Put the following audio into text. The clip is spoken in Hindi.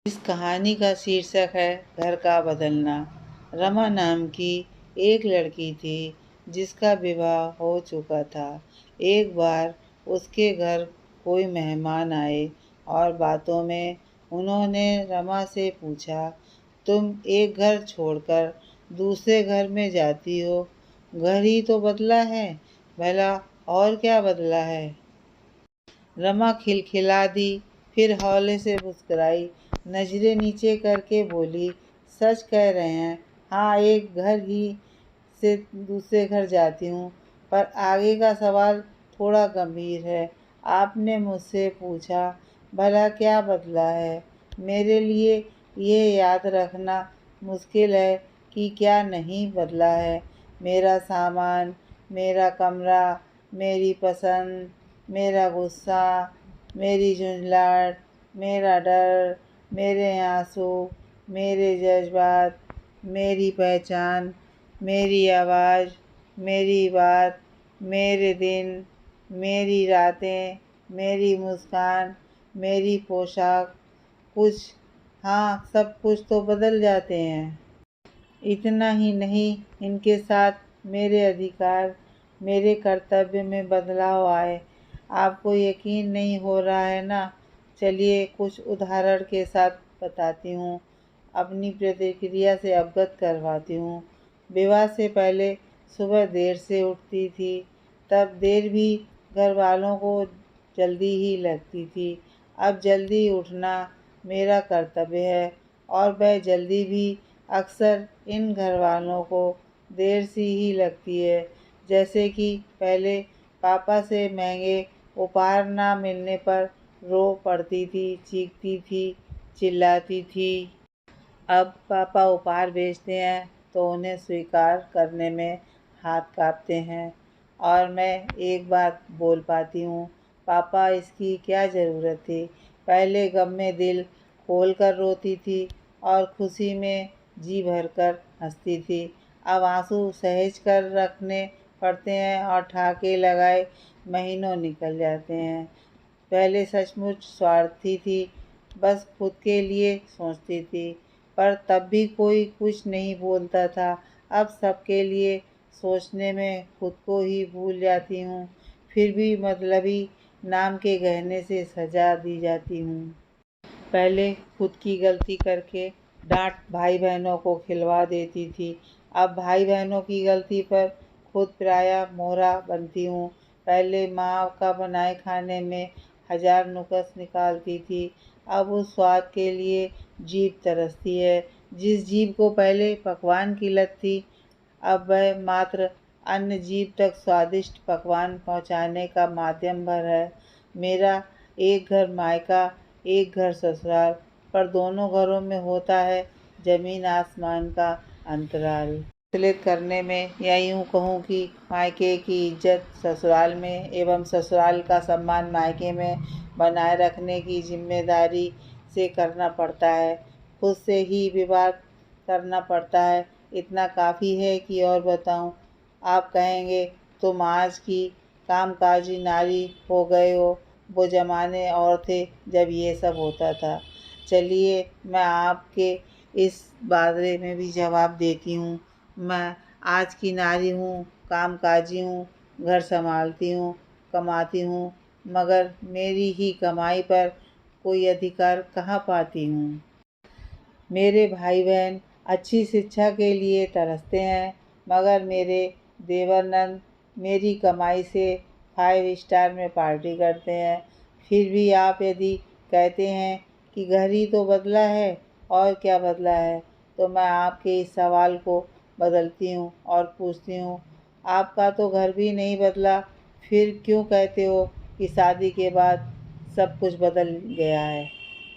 इस कहानी का शीर्षक है घर का बदलना। रमा नाम की एक लड़की थी जिसका विवाह हो चुका था। एक बार उसके घर कोई मेहमान आए और बातों में उन्होंने रमा से पूछा, तुम एक घर छोड़कर दूसरे घर में जाती हो? घर ही तो बदला है, भला और क्या बदला है? रमा खिलखिला दी, फिर हौले से मुस्कुराई, नजरें नीचे करके बोली, सच कह रहे हैं। हाँ, एक घर ही से दूसरे घर जाती हूँ। पर आगे का सवाल थोड़ा गंभीर है। आपने मुझसे पूछा, भला क्या बदला है? मेरे लिए ये याद रखना मुश्किल है कि क्या नहीं बदला है। मेरा सामान, मेरा कमरा, मेरी पसंद, मेरा गुस्सा, मेरी झुंझलाहट, मेरा डर, मेरे आंसू, मेरे जज्बात, मेरी पहचान, मेरी आवाज़, मेरी बात, मेरे दिन, मेरी रातें, मेरी मुस्कान, मेरी पोशाक, कुछ, हाँ, सब कुछ तो बदल जाते हैं। इतना ही नहीं, इनके साथ मेरे अधिकार, मेरे कर्तव्य में बदलाव आए। आपको यकीन नहीं हो रहा है ना? चलिए कुछ उदाहरण के साथ बताती हूँ, अपनी प्रतिक्रिया से अवगत करवाती हूँ। विवाह से पहले सुबह देर से उठती थी, तब देर भी घर वालों को जल्दी ही लगती थी। अब जल्दी उठना मेरा कर्तव्य है और वह जल्दी भी अक्सर इन घर वालों को देर सी ही लगती है। जैसे कि पहले पापा से महंगे उपहार ना मिलने पर रो पड़ती थी, चीखती थी, चिल्लाती थी। अब पापा उपहार भेजते हैं तो उन्हें स्वीकार करने में हाथ काँपते हैं और मैं एक बात बोल पाती हूँ, पापा इसकी क्या ज़रूरत थी? पहले गम में दिल खोल कर रोती थी और खुशी में जी भरकर हंसती थी। अब आंसू सहेज कर रखने पड़ते हैं और ठहाके लगाए महीनों निकल जाते हैं। पहले सचमुच स्वार्थी थी, बस खुद के लिए सोचती थी, पर तब भी कोई कुछ नहीं बोलता था। अब सबके लिए सोचने में खुद को ही भूल जाती हूँ, फिर भी मतलबी नाम के गहने से सजा दी जाती हूँ। पहले खुद की गलती करके डांट भाई बहनों को खिलवा देती थी, अब भाई बहनों की गलती पर खुद प्रायः मोहरा बनती हूँ। पहले माँ का बनाए खाने में हजार नुक्स निकालती थी, अब उस स्वाद के लिए जीभ तरसती है। जिस जीभ को पहले पकवान की लत थी, अब वह मात्र अन्य जीभ तक स्वादिष्ट पकवान पहुँचाने का माध्यम भर है। मेरा एक घर मायका, एक घर ससुराल, पर दोनों घरों में होता है जमीन आसमान का अंतराल। विचलित करने में, या यूँ कहूँ कि मायके की इज्जत ससुराल में एवं ससुराल का सम्मान मायके में बनाए रखने की जिम्मेदारी से करना पड़ता है। खुद से ही विवाद करना पड़ता है। इतना काफ़ी है कि और बताऊं? आप कहेंगे तुम आज की कामकाजी नारी हो गए हो, वो ज़माने और थे जब ये सब होता था। चलिए मैं आपके इस बारे में भी जवाब देती हूँ। मैं आज की नारी हूँ, कामकाजी हूँ, घर संभालती हूँ, कमाती हूँ, मगर मेरी ही कमाई पर कोई अधिकार कहाँ पाती हूँ। मेरे भाई बहन अच्छी शिक्षा के लिए तरसते हैं, मगर मेरे देवर नंद मेरी कमाई से 5 स्टार में पार्टी करते हैं। फिर भी आप यदि कहते हैं कि घर ही तो बदला है, और क्या बदला है, तो मैं आपके इस सवाल को बदलती हूँ और पूछती हूँ, आपका तो घर भी नहीं बदला, फिर क्यों कहते हो कि शादी के बाद सब कुछ बदल गया है?